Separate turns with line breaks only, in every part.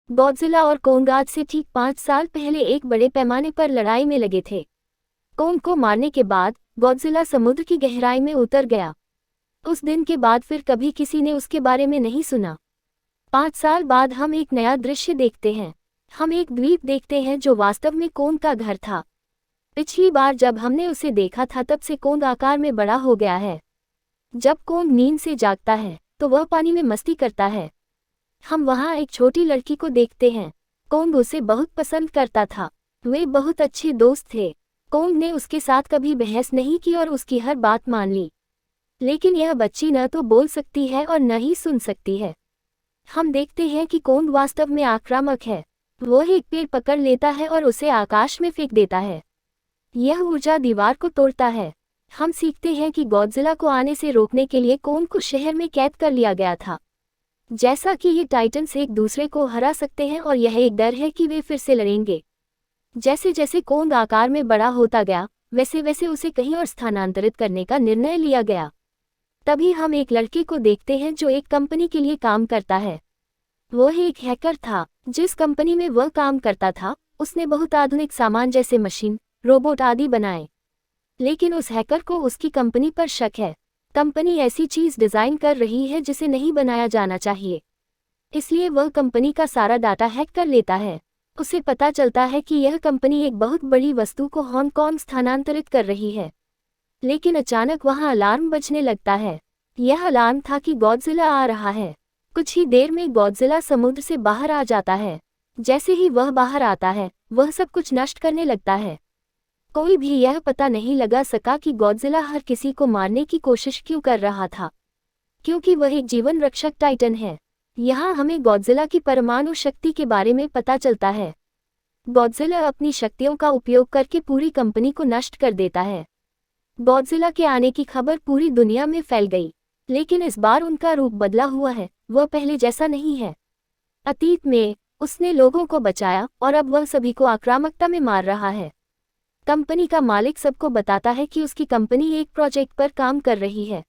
Godzilla और Kong आज से ठीक 5 साल पहले एक बड़े पैमाने पर लड़ाई में लगे थे। कोंग को मारने के बाद गॉडजिला समुद्र की गहराई में उतर गया। उस दिन के बाद फिर कभी किसी ने उसके बारे में नहीं सुना। 5 साल बाद हम एक नया दृश्य देखते हैं। हम एक द्वीप देखते हैं जो वास्तव में कोंग का घर था। पिछली बार जब हमने उसे देखा था तब से कोंग आकार में बड़ा हो गया है। जब कोंग नींद से जागता है तो वह पानी में मस्ती करता है। हम वहाँ एक छोटी लड़की को देखते हैं। कोंग उसे बहुत पसंद करता था। वे बहुत अच्छे दोस्त थे। कोंग ने उसके साथ कभी बहस नहीं की और उसकी हर बात मान ली। लेकिन यह बच्ची न तो बोल सकती है और न ही सुन सकती है। हम देखते हैं कि कोंग वास्तव में आक्रामक है। वह एक पेड़ पकड़ लेता है और उसे आकाश में फेंक देता है। यह ऊर्जा दीवार को तोड़ता है। हम सीखते हैं कि गॉडजिला को आने से रोकने के लिए कोंग को शहर में कैद कर लिया गया था। जैसा कि ये टाइटन्स एक दूसरे को हरा सकते हैं और यह एक डर है कि वे फिर से लड़ेंगे। जैसे जैसे कोंग आकार में बड़ा होता गया वैसे वैसे उसे कहीं और स्थानांतरित करने का निर्णय लिया गया। तभी हम एक लड़के को देखते हैं जो एक कंपनी के लिए काम करता है। वह एक हैकर था। जिस कंपनी में वह काम करता था उसने बहुत आधुनिक सामान जैसे मशीन, रोबोट आदि बनाए। लेकिन उस हैकर को उसकी कंपनी पर शक है। कंपनी ऐसी चीज डिजाइन कर रही है जिसे नहीं बनाया जाना चाहिए। इसलिए वह कंपनी का सारा डाटा हैक कर लेता है। उसे पता चलता है कि यह कंपनी एक बहुत बड़ी वस्तु को हांगकांग स्थानांतरित कर रही है। लेकिन अचानक वहां अलार्म बजने लगता है। यह अलार्म था कि गॉडजिला आ रहा है। कुछ ही देर में गॉडजिला समुद्र से बाहर आ जाता है। जैसे ही वह बाहर आता है वह सब कुछ नष्ट करने लगता है। कोई भी यह पता नहीं लगा सका कि गॉडजिला हर किसी को मारने की कोशिश क्यों कर रहा था, क्योंकि वह एक जीवन रक्षक टाइटन है। यहाँ हमें गॉडजिला की परमाणु शक्ति के बारे में पता चलता है। गॉडजिला अपनी शक्तियों का उपयोग करके पूरी कंपनी को नष्ट कर देता है। गॉडजिला के आने की खबर पूरी दुनिया में फैल गई, लेकिन इस बार उनका रूप बदला हुआ है। वह पहले जैसा नहीं है। अतीत में उसने लोगों को बचाया और अब वह सभी को आक्रामकता में मार रहा है। कंपनी का मालिक सबको बताता है कि उसकी कंपनी एक प्रोजेक्ट पर काम कर रही है।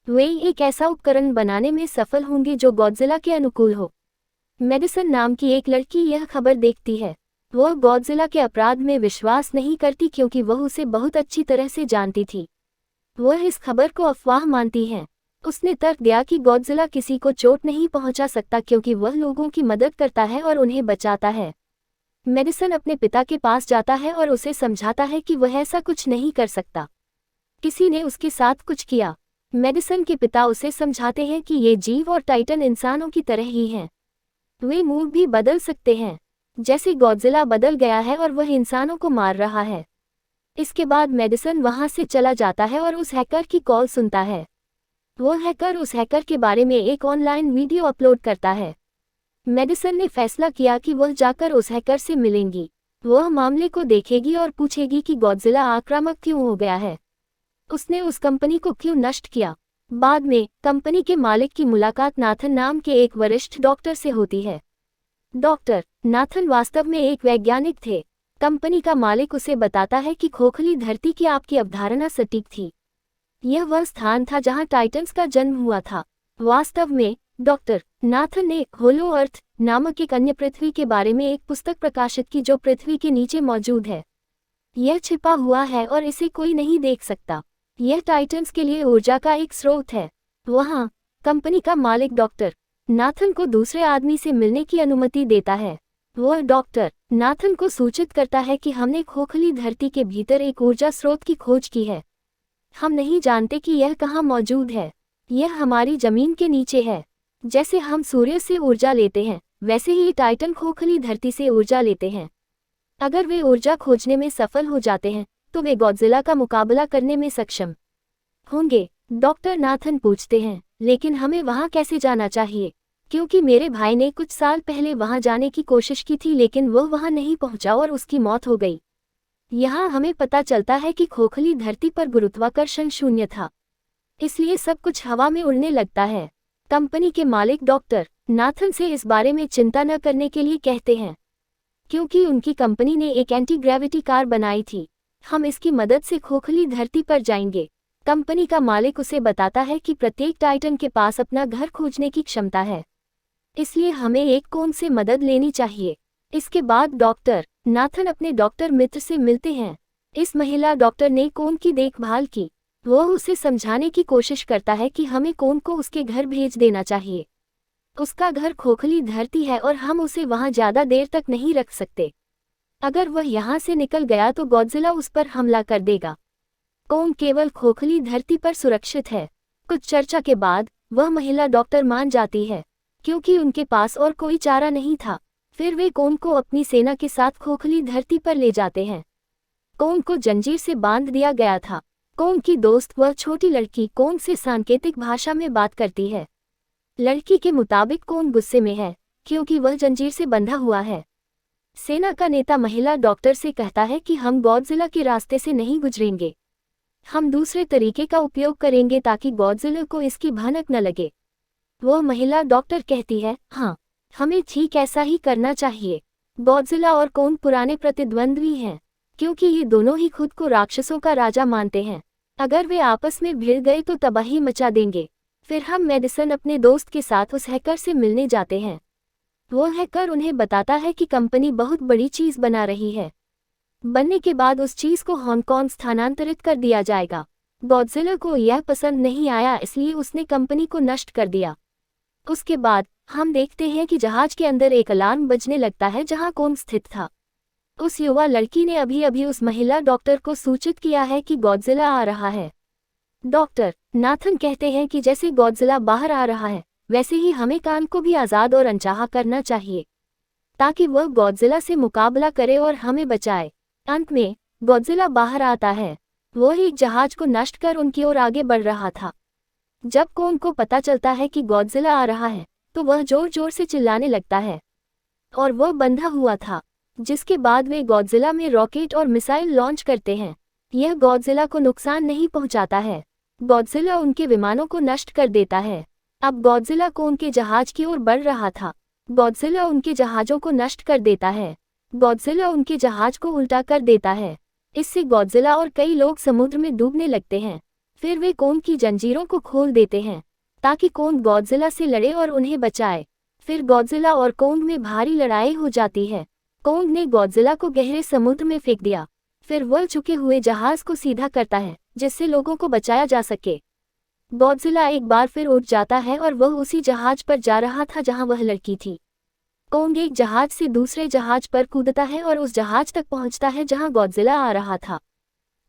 वे एक ऐसा उपकरण बनाने में सफल होंगे जो गॉडजिला के अनुकूल हो। मेडिसन नाम की एक लड़की यह खबर देखती है। वह गॉडजिला के अपराध में विश्वास नहीं करती क्योंकि वह उसे बहुत अच्छी तरह से जानती थी। वह इस खबर को अफवाह मानती है। उसने तर्क दिया कि गॉडजिला किसी को चोट नहीं पहुंचा सकता क्योंकि वह लोगों की मदद करता है और उन्हें बचाता है। मेडिसन अपने पिता के पास जाता है और उसे समझाता है कि वह ऐसा कुछ नहीं कर सकता। किसी ने उसके साथ कुछ किया। मेडिसन के पिता उसे समझाते हैं कि ये जीव और टाइटन इंसानों की तरह ही हैं। वे मूड भी बदल सकते हैं, जैसे गॉडजिला बदल गया है और वह इंसानों को मार रहा है। इसके बाद मेडिसन वहां से चला जाता है और उस हैकर की कॉल सुनता है। वह हैकर उस हैकर के बारे में एक ऑनलाइन वीडियो अपलोड करता है। मेडिसन ने फैसला किया कि वह जाकर उस हैकर से मिलेंगी। वह मामले को देखेगी और पूछेगी कि गॉडजिला आक्रामक क्यों हो गया है, उसने उस कंपनी को क्यों नष्ट किया। बाद में कंपनी के मालिक की मुलाकात नाथन नाम के एक वरिष्ठ डॉक्टर से होती है। डॉक्टर नाथन वास्तव में एक वैज्ञानिक थे। कंपनी का मालिक उसे बताता है कि खोखली धरती की आपकी अवधारणा सटीक थी। यह वह स्थान था जहां टाइटन्स का जन्म हुआ था। वास्तव में डॉक्टर नाथन ने होलो अर्थ नामक एक अन्य पृथ्वी के बारे में एक पुस्तक प्रकाशित की जो पृथ्वी के नीचे मौजूद है। यह छिपा हुआ है और इसे कोई नहीं देख सकता। यह टाइटन्स के लिए ऊर्जा का एक स्रोत है। वहाँ कंपनी का मालिक डॉक्टर नाथन को दूसरे आदमी से मिलने की अनुमति देता है। वह डॉक्टर नाथन को सूचित करता है कि हमने खोखली धरती के भीतर एक ऊर्जा स्रोत की खोज की है। हम नहीं जानते कि यह कहाँ मौजूद है। यह हमारी जमीन के नीचे है। जैसे हम सूर्य से ऊर्जा लेते हैं वैसे ही टाइटन खोखली धरती से ऊर्जा लेते हैं। अगर वे ऊर्जा खोजने में सफल हो जाते हैं तो वे गॉडजिला का मुकाबला करने में सक्षम होंगे। डॉक्टर नाथन पूछते हैं, लेकिन हमें वहां कैसे जाना चाहिए? क्योंकि मेरे भाई ने कुछ साल पहले वहां जाने की कोशिश की थी लेकिन वह वहां नहीं पहुंचा और उसकी मौत हो गई। यहाँ हमें पता चलता है कि खोखली धरती पर गुरुत्वाकर्षण शून्य था, इसलिए सब कुछ हवा में उड़ने लगता है। कंपनी के मालिक डॉक्टर नाथन से इस बारे में चिंता न करने के लिए कहते हैं, क्योंकि उनकी कंपनी ने एक एंटी ग्रेविटी कार बनाई थी। हम इसकी मदद से खोखली धरती पर जाएंगे। कंपनी का मालिक उसे बताता है कि प्रत्येक टाइटन के पास अपना घर खोजने की क्षमता है। इसलिए हमें एक कोन से मदद लेनी चाहिए। इसके बाद डॉक्टर नाथन अपने डॉक्टर मित्र से मिलते हैं। इस महिला डॉक्टर ने कोन की देखभाल की। वह उसे समझाने की कोशिश करता है कि हमें कोन को उसके घर भेज देना चाहिए। उसका घर खोखली धरती है और हम उसे वहां ज्यादा देर तक नहीं रख सकते। अगर वह यहाँ से निकल गया तो गॉडजिला उस पर हमला कर देगा। कोन केवल खोखली धरती पर सुरक्षित है। कुछ चर्चा के बाद वह महिला डॉक्टर मान जाती है, क्योंकि उनके पास और कोई चारा नहीं था। फिर वे कोन को अपनी सेना के साथ खोखली धरती पर ले जाते हैं। कोन को जंजीर से बांध दिया गया था। कोन की दोस्त वह छोटी लड़की कोन से सांकेतिक भाषा में बात करती है। लड़की के मुताबिक कोन गुस्से में है, क्योंकि वह जंजीर से बंधा हुआ है। सेना का नेता महिला डॉक्टर से कहता है कि हम गॉडजिला के रास्ते से नहीं गुजरेंगे। हम दूसरे तरीके का उपयोग करेंगे ताकि गॉडजिला को इसकी भनक न लगे। वह महिला डॉक्टर कहती है, हाँ, हमें ठीक ऐसा ही करना चाहिए। गॉडजिला और कोन पुराने प्रतिद्वंद्वी हैं, क्योंकि ये दोनों ही खुद को राक्षसों का राजा मानते हैं। अगर वे आपस में भिड़ गए तो तबाही मचा देंगे। फिर हम मेडिसन अपने दोस्त के साथ उस हैकर से मिलने जाते हैं। वो हैकर उन्हें बताता है कि कंपनी बहुत बड़ी चीज बना रही है। बनने के बाद उस चीज को हांगकांग स्थानांतरित कर दिया जाएगा। गॉडजिला को यह पसंद नहीं आया, इसलिए उसने कंपनी को नष्ट कर दिया। उसके बाद हम देखते हैं कि जहाज के अंदर एक अलार्म बजने लगता है जहां कोन स्थित था। उस युवा लड़की ने अभी अभी उस महिला डॉक्टर को सूचित किया है कि गॉडजिला आ रहा है। डॉक्टर नाथन कहते हैं कि जैसे गॉडजिला बाहर आ रहा है, वैसे ही हमें कान को भी आज़ाद और अनचाहा करना चाहिए, ताकि वह गॉडजिला से मुकाबला करे और हमें बचाए। अंत में गॉडजिला बाहर आता है। वह एक जहाज को नष्ट कर उनकी ओर आगे बढ़ रहा था। जब कोन को पता चलता है कि गॉडजिला आ रहा है, तो वह जोर जोर से चिल्लाने लगता है, और वह बंधा हुआ था। जिसके बाद वे गॉडजिला में रॉकेट और मिसाइल लॉन्च करते हैं। यह गॉडजिला को नुकसान नहीं पहुंचाता है। गॉडजिला उनके विमानों को नष्ट कर देता है। अब गॉडजिला कोन के जहाज की ओर बढ़ रहा था। गॉडजिला उनके जहाज़ों को नष्ट कर देता है। गॉडजिला उनके जहाज को उल्टा कर देता है। इससे गॉडजिला और कई लोग समुद्र में डूबने लगते हैं। फिर वे कोन की जंजीरों को खोल देते हैं, ताकि कोन गॉडजिला से लड़े और उन्हें बचाए। फिर गॉडजिला और कोन में भारी लड़ाई हो जाती है। कोन ने गॉडजिला को गहरे समुद्र में फेंक दिया। फिर वह झुके हुए जहाज को सीधा करता है, जिससे लोगों को बचाया जा सके। गॉडजिला एक बार फिर उठ जाता है और वह उसी जहाज पर जा रहा था जहां वह लड़की थी। कोन एक जहाज से दूसरे जहाज पर कूदता है और उस जहाज तक पहुंचता है जहां गॉडजिला आ रहा था।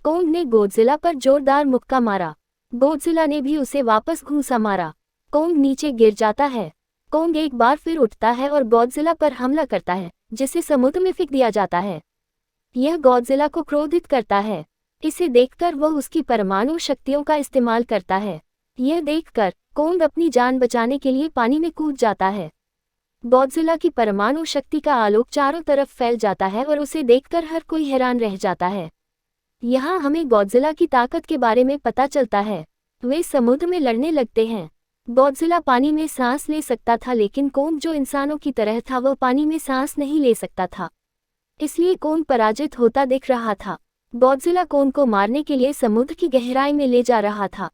कोन ने गॉडजिला पर जोरदार मुक्का मारा। गॉडजिला ने भी उसे वापस घूंसा मारा। कोन नीचे गिर जाता है। कोन एक बार फिर उठता है और गॉडजिला पर हमला करता है, जिसे समुद्र में फेंक दिया जाता है। यह गॉडजिला को क्रोधित करता है। इसे देखकर वह उसकी परमाणु शक्तियों का इस्तेमाल करता है। यह देखकर कोन अपनी जान बचाने के लिए पानी में कूद जाता है। गॉडजिला की परमाणु शक्ति का आलोक चारों तरफ फैल जाता है और उसे देखकर हर कोई हैरान रह जाता है। यहाँ हमें गॉडजिला की ताकत के बारे में पता चलता है। वे समुद्र में लड़ने लगते हैं। गॉडजिला पानी में सांस ले सकता था, लेकिन कोन जो इंसानों की तरह था वह पानी में सांस नहीं ले सकता था। इसलिए कोन पराजित होता दिख रहा था। गॉडजिला कोन को मारने के लिए समुद्र की गहराई में ले जा रहा था।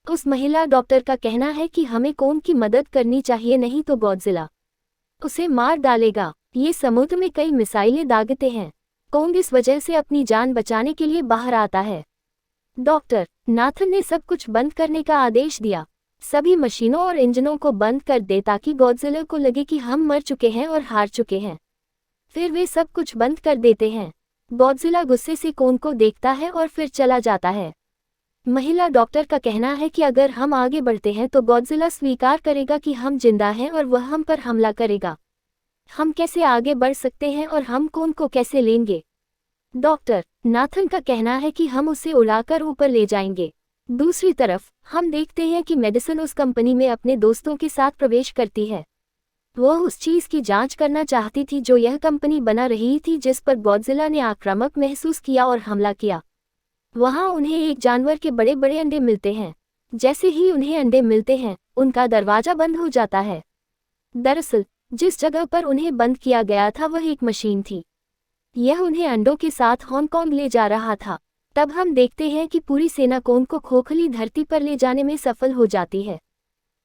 उस महिला डॉक्टर का कहना है कि हमें कोन की मदद करनी चाहिए, नहीं तो गॉडजिला उसे मार डालेगा। ये समुद्र में कई मिसाइलें दागते हैं। कोन इस वजह से अपनी जान बचाने के लिए बाहर आता है। डॉक्टर नाथन ने सब कुछ बंद करने का आदेश दिया। सभी मशीनों और इंजनों को बंद कर दे ताकि गॉडजिला को लगे कि हम मर चुके हैं और हार चुके हैं। फिर वे सब कुछ बंद कर देते हैं। गॉडजिला गुस्से से कोन को देखता है और फिर चला जाता है। महिला डॉक्टर का कहना है कि अगर हम आगे बढ़ते हैं तो गॉडजिला स्वीकार करेगा कि हम जिंदा हैं और वह हम पर हमला करेगा। हम कैसे आगे बढ़ सकते हैं और हम कोन को कैसे लेंगे? डॉक्टर नाथन का कहना है कि हम उसे उड़ाकर ऊपर ले जाएंगे। दूसरी तरफ हम देखते हैं कि मेडिसन उस कंपनी में अपने दोस्तों के साथ प्रवेश करती है। वह उस चीज की जांच करना चाहती थी जो यह कंपनी बना रही थी, जिस पर गॉडजिला ने आक्रामक महसूस किया और हमला किया। वहां उन्हें एक जानवर के बड़े बड़े अंडे मिलते हैं। जैसे ही उन्हें अंडे मिलते हैं, उनका दरवाजा बंद हो जाता है। दरअसल जिस जगह पर उन्हें बंद किया गया था वह एक मशीन थी। यह उन्हें अंडों के साथ हांगकांग ले जा रहा था। तब हम देखते हैं कि पूरी सेना कोन को खोखली धरती पर ले जाने में सफल हो जाती है।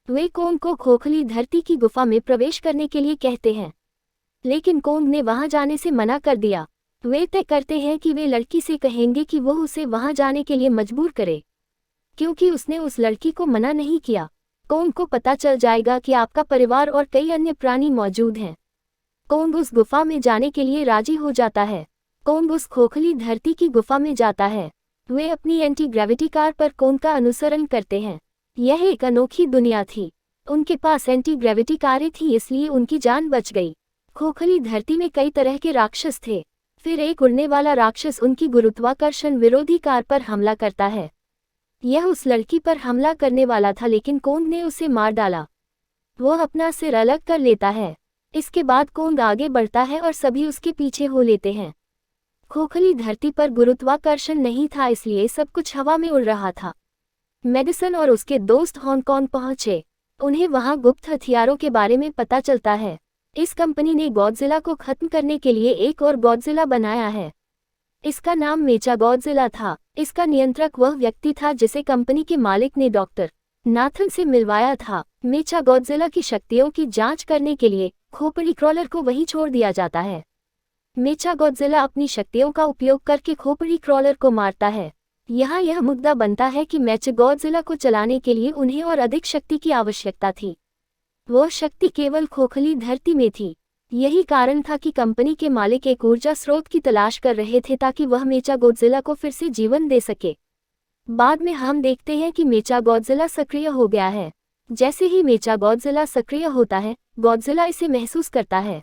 वे कोंग को खोखली धरती की गुफा में प्रवेश करने के लिए कहते हैं, लेकिन कोंग ने वहां जाने से मना कर दिया। वे तय करते हैं कि वे लड़की से कहेंगे कि वो उसे वहां जाने के लिए मजबूर करे, क्योंकि उसने उस लड़की को मना नहीं किया। कोंग को पता चल जाएगा कि आपका परिवार और कई अन्य प्राणी मौजूद हैं। कोंग उस गुफा में जाने के लिए राजी हो जाता है। कोंग उस खोखली धरती की गुफा में जाता है। वे अपनी एंटी ग्रेविटी कार पर कोंग का अनुसरण करते हैं। यह एक अनोखी दुनिया थी। उनके पास एंटी ग्रेविटी कारें थी, इसलिए उनकी जान बच गई। खोखली धरती में कई तरह के राक्षस थे। फिर एक उड़ने वाला राक्षस उनकी गुरुत्वाकर्षण विरोधी कार पर हमला करता है। यह उस लड़की पर हमला करने वाला था, लेकिन कोंग ने उसे मार डाला। वो अपना सिर अलग कर लेता है। इसके बाद कोंग आगे बढ़ता है और सभी उसके पीछे हो लेते हैं। खोखली धरती पर गुरुत्वाकर्षण नहीं था, इसलिए सब कुछ हवा में उड़ रहा था। मेडिसन और उसके दोस्त हांगकांग पहुंचे। उन्हें वहां गुप्त हथियारों के बारे में पता चलता है। इस कंपनी ने गॉडजिला को खत्म करने के लिए एक और गॉडजिला बनाया है। इसका नाम मेचा गॉडजिला था। इसका नियंत्रक वह व्यक्ति था जिसे कंपनी के मालिक ने डॉक्टर नाथन से मिलवाया था। मेचा गॉडजिला की शक्तियों की जांच करने के लिए खोपड़ी क्रॉलर को वहीं छोड़ दिया जाता है। मेचा गॉडजिला अपनी शक्तियों का उपयोग करके खोपड़ी क्रॉलर को मारता है। यहाँ यह मुद्दा बनता है कि मेचा गॉडजिला को चलाने के लिए उन्हें और अधिक शक्ति की आवश्यकता थी। वो शक्ति केवल खोखली धरती में थी। यही कारण था कि कंपनी के मालिक एक ऊर्जा स्रोत की तलाश कर रहे थे ताकि वह मेचा गॉडजिला को फिर से जीवन दे सके। बाद में हम देखते हैं कि मेचा गॉडजिला सक्रिय हो गया है। जैसे ही मेचा गॉडजिला सक्रिय होता है, गॉडजिला इसे महसूस करता है।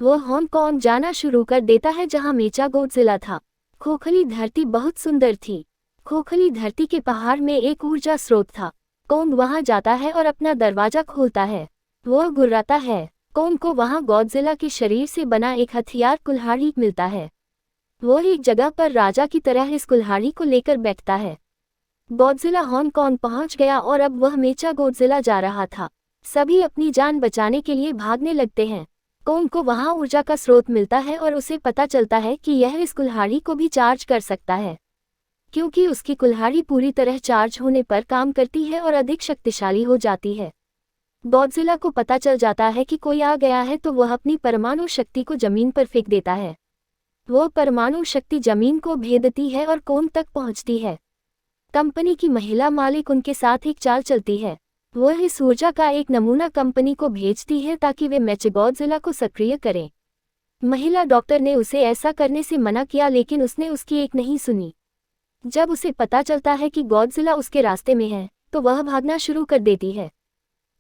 वो हांगकांग जाना शुरू कर देता है जहां मेचा गॉडजिला था। खोखली धरती बहुत सुंदर थी। खोखली धरती के पहाड़ में एक ऊर्जा स्रोत था। कोंग वहां जाता है और अपना दरवाजा खोलता है। वो गुर्राता है। कोंग को वहां गॉडजिला के शरीर से बना एक हथियार कुल्हाड़ी मिलता है। वो एक जगह पर राजा की तरह इस कुल्हाड़ी को लेकर बैठता है। गॉडजिला हांगकांग पहुंच गया और अब वह मेचा गॉडजिला जा रहा था। सभी अपनी जान बचाने के लिए भागने लगते हैं। कोंग को वहां ऊर्जा का स्रोत मिलता है और उसे पता चलता है कि यह इस कुल्हाड़ी को भी चार्ज कर सकता है, क्योंकि उसकी कुल्हाड़ी पूरी तरह चार्ज होने पर काम करती है और अधिक शक्तिशाली हो जाती है। गॉडजिला को पता चल जाता है कि कोई आ गया है, तो वह अपनी परमाणु शक्ति को जमीन पर फेंक देता है। वो परमाणु शक्ति जमीन को भेदती है और कोंग तक पहुंचती है। कंपनी की महिला मालिक उनके साथ एक चाल चलती है। वह इस ऊर्जा का एक नमूना कंपनी को भेजती है ताकि वे मेचा गॉडजिला को सक्रिय करें। महिला डॉक्टर ने उसे ऐसा करने से मना किया, लेकिन उसने उसकी एक नहीं सुनी। जब उसे पता चलता है कि गॉडजिला उसके रास्ते में है, तो वह भागना शुरू कर देती है,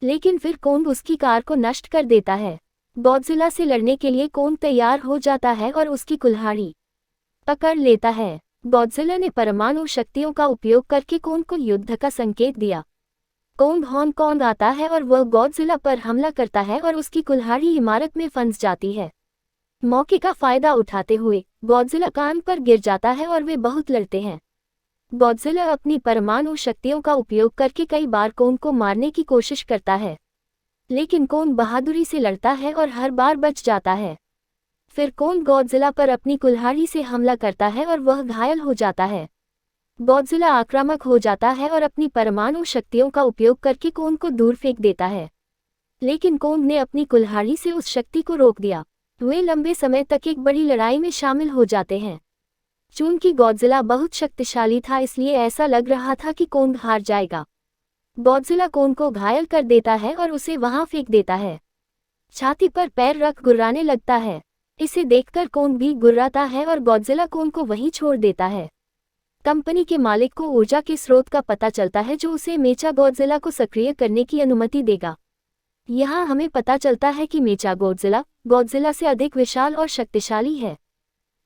लेकिन फिर कोंग उसकी कार को नष्ट कर देता है। गॉडजिला से लड़ने के लिए कोंग तैयार हो जाता है और उसकी कुल्हाड़ी पकड़ लेता है। गॉडजिला ने परमाणु शक्तियों का उपयोग करके कोंग को युद्ध का संकेत दिया। कोंग हांगकांग आता है और वह गॉडजिला पर हमला करता है और उसकी कुल्हाड़ी इमारत में फंस जाती है। मौके का फायदा उठाते हुए गॉडजिला कान पर गिर जाता है और वे बहुत लड़ते हैं। गॉडजिला अपनी परमाणु शक्तियों का उपयोग करके कई बार कोंग को मारने की कोशिश करता है, लेकिन कोंग बहादुरी से लड़ता है और हर बार बच जाता है। फिर कोंग गॉडजिला पर अपनी कुल्हाड़ी से हमला करता है और वह घायल हो जाता है। गॉडजिला आक्रामक हो जाता है और अपनी परमाणु शक्तियों का उपयोग करके कोंग को दूर फेंक देता है, लेकिन कोंग ने अपनी कुल्हाड़ी से उस शक्ति को रोक दिया। वे लंबे समय तक एक बड़ी लड़ाई में शामिल हो जाते हैं। चूंकि गॉडजिला बहुत शक्तिशाली था, इसलिए ऐसा लग रहा था कि कोंग हार जाएगा। गॉडजिला कोंग को घायल कर देता है और उसे वहां फेंक देता है। छाती पर पैर रख गुर्राने लगता है। इसे देखकर कोंग भी गुर्राता है और गॉडजिला कोंग को वहीं छोड़ देता है। कंपनी के मालिक को ऊर्जा के स्रोत का पता चलता है जो उसे मेचा गॉडजिला को सक्रिय करने की अनुमति देगा। यहाँ हमें पता चलता है कि मेचा गॉडजिला से अधिक विशाल और शक्तिशाली है,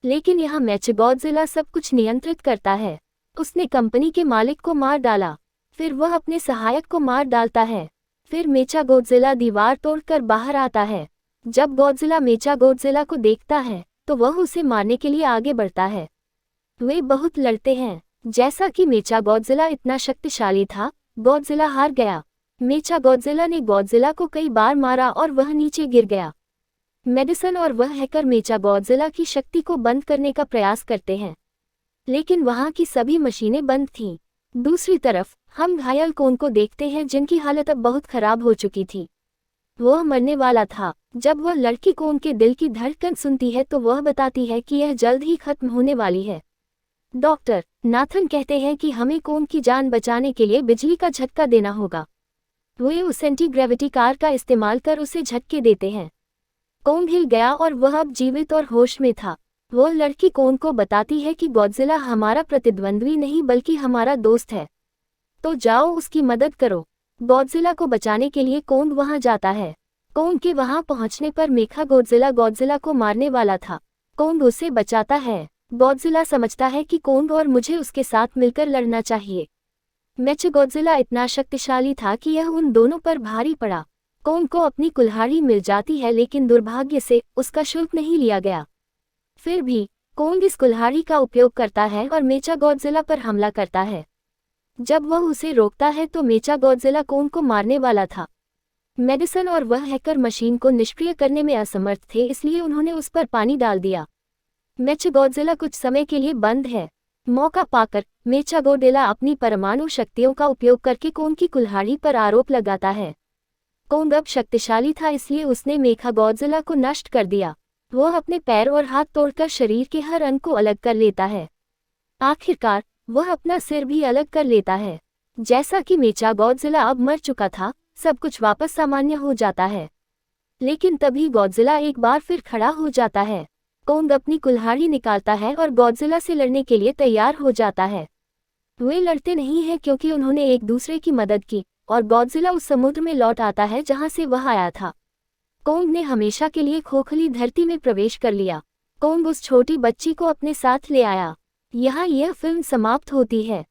लेकिन यहाँ मेचा गॉडजिला सब कुछ नियंत्रित करता है। उसने कंपनी के मालिक को मार डाला, फिर वह अपने सहायक को मार डालता है। फिर मेचा गॉडजिला दीवार तोड़कर बाहर आता है। जब गॉडजिला मेचा गॉडजिला को देखता है, तो वह उसे मारने के लिए आगे बढ़ता है। वे बहुत लड़ते हैं। जैसा कि मेचा गॉडजिला इतना शक्तिशाली था, गॉडजिला हार गया। मेचा गॉडजिला ने गॉडजिला को कई बार मारा और वह नीचे गिर गया। मेडिसन और वह हैकर मेचा गॉडजिला की शक्ति को बंद करने का प्रयास करते हैं, लेकिन वहां की सभी मशीनें बंद थीं। दूसरी तरफ हम घायल कोंग को देखते हैं जिनकी हालत अब बहुत खराब हो चुकी थी। वह मरने वाला था। जब वह लड़की कोंग के दिल की धड़कन सुनती है तो वह बताती है कि यह जल्द ही खत्म होने वाली है। डॉक्टर नाथन कहते हैं कि हमें कोंग की जान बचाने के लिए बिजली का झटका देना होगा। वे उस एंटी ग्रेविटी कार का इस्तेमाल कर उसे झटके देते हैं। कोंग हिल गया और वह अब जीवित और होश में था। वह लड़की कोंग को बताती है कि गॉडजिला हमारा प्रतिद्वंद्वी नहीं बल्कि हमारा दोस्त है, तो जाओ उसकी मदद करो। गॉडजिला को बचाने के लिए कोंग वहां जाता है। कोंग के वहां पहुंचने पर मेखा गॉडजिला को मारने वाला था। कोंग उसे बचाता है। गॉडजिला समझता है कि कोंग और मुझे उसके साथ मिलकर लड़ना चाहिए। मेचागॉडजिला इतना शक्तिशाली था कि यह उन दोनों पर भारी पड़ा। कोंग को अपनी कुल्हाड़ी मिल जाती है लेकिन दुर्भाग्य से उसका शुल्क नहीं लिया गया। फिर भी कोंग इस कुल्हाड़ी का उपयोग करता है और मेचागॉडजिला पर हमला करता है। जब वह उसे रोकता है तो मेचागॉडजिला कोंग को मारने वाला था। मेडिसन और वह हैकर मशीन को निष्क्रिय करने में असमर्थ थे, इसलिए उन्होंने उस पर पानी डाल दिया। मेचागॉडजिला कुछ समय के लिए बंद है। मौका पाकर मेचागॉडजिला अपनी परमाणु शक्तियों का उपयोग करके कोंग की कुल्हाड़ी पर आरोप लगाता है। कोंग अब शक्तिशाली था, इसलिए उसने मेचागॉडजिला को नष्ट कर दिया। वह अपने पैर और हाथ तोड़कर शरीर के हर अंग को अलग कर लेता है। आखिरकार वह अपना सिर भी अलग कर लेता है। जैसा कि मेचागॉडजिला अब मर चुका था, सब कुछ वापस सामान्य हो जाता है। लेकिन तभी गॉडजिला एक बार फिर खड़ा हो जाता है। कोंग अपनी कुल्हाड़ी निकालता है और गॉडजिला से लड़ने के लिए तैयार हो जाता है। वे लड़ते नहीं हैं क्योंकि उन्होंने एक दूसरे की मदद की और गॉडजिला उस समुद्र में लौट आता है जहां से वह आया था। कोंग ने हमेशा के लिए खोखली धरती में प्रवेश कर लिया। कोंग उस छोटी बच्ची को अपने साथ ले आया। यहाँ यह फिल्म समाप्त होती है।